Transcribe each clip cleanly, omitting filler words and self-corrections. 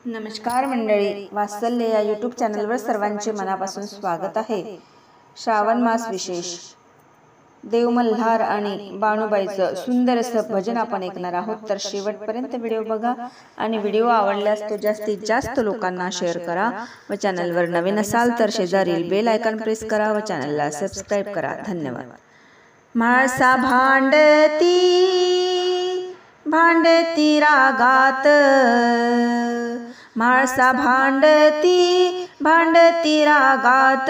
नमस्कार मंडळी, वात्सल्य या यूट्यूब चॅनलवर सर्वांचे मनापासून स्वागत आहे। श्रावण मास विशेष देव मल्हार आणि बाणूबाईचं सुंदर असं भजन आपण ऐकणार आहोत। तर शेवटपर्यंत व्हिडिओ बघा आणि व्हिडिओ आवडल्यास तो जास्तीत जास्त लोकांना शेअर करा व चॅनलवर नवीन असाल तर शेजारील बेल आयकॉन प्रेस करा व चॅनलला सबस्क्राइब करा। धन्यवाद। म्हाळसा भांडती रागात, म्हाळसा भांडती रागात,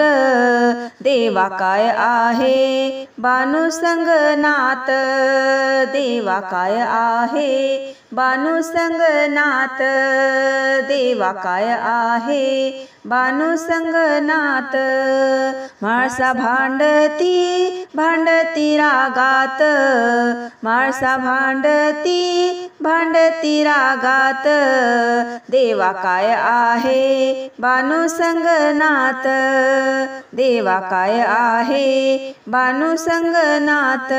देवा काय आहे बानू संगनात, देवा काय आहे बानू संगनात, देवा काय आहे बानू संगनात। म्हाळसा भांडती रागात, म्हाळसा भांडती रागात, देवा काय आहे बानू संगनात, देवा काय आहे बानू संगनात,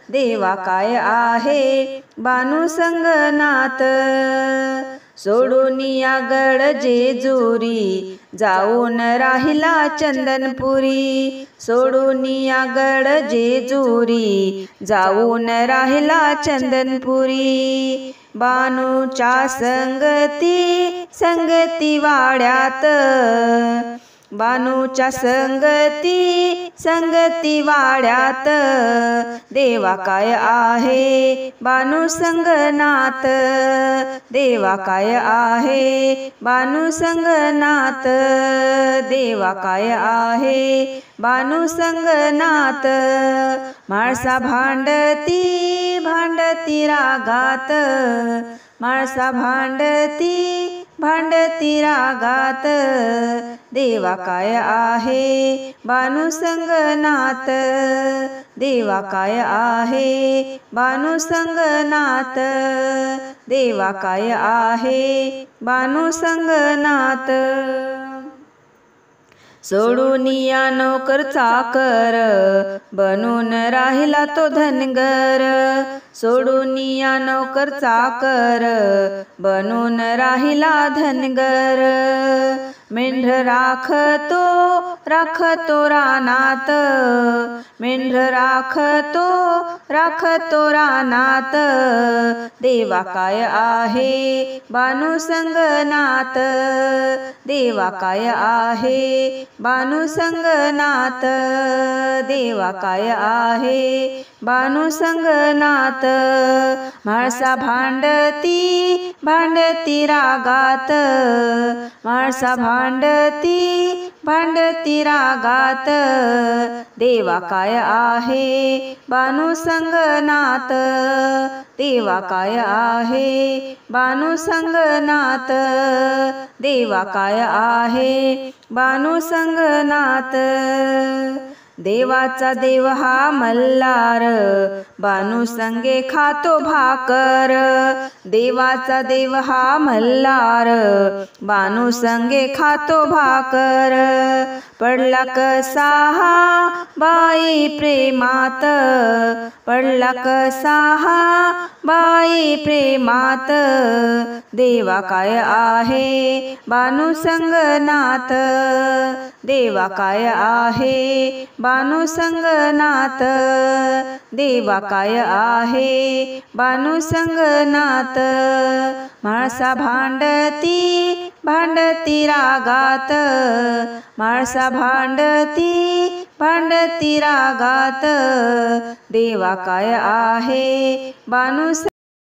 देवा काय आहे बानू संगनात। सोडून या गड जेजुरी, जाऊन राहिला चंदनपुरी, सोडून या गड जेजुरी, जाऊन राहिला चंदनपुरी। बानूच्या संगती वाड्यात, बानूच्या संगती वाड्यात, देवा काय आहे बानू संगनात, देवा काय आहे बानू संगनात, देवा काय आहे बानू संगनात। म्हाळसा भांडती रागात, म्हाळसा भांडती रागात, देवा काय आहे बानू संगनात, देवा काय आहे बानू संगनात, देवा काय आहे बानू संगनात। सोडून या नोकर चाकर, बनून राहिला तो धनगर, सोडून या नोकर चाकर, बनून राहिला धनगर। मेंढर राखतो रानात, मेंढर राखतो रानात, देवा काय आहे बानू संगनात, देवा काय आहे बानू संगनात, देवा काय आहे बानू संगनात। म्हाळसा भांडती रागात, म्हाळसा भांडती रागात, देवा काय आहे बानू संगनात, देवा काय आहे बानू संगनात, देवा काय आहे बानू संगनात। देवाचा देव हा मल्हार, बानू संगे खातो भाकर, देवाचा देव हा मल्हार, बानू संगे खातो भाकर। पडला कसा हा बाई प्रेमात, पडला कसा हा बाई प्रेमात, देवा काय आहे बानू संगनात, देवा काय आहे बानू संगनात, देवा काय आहे बानू संगनात। म्हाळसा भांडती रागात, म्हाळसा भांडती रागात, देवा काय आहे बानू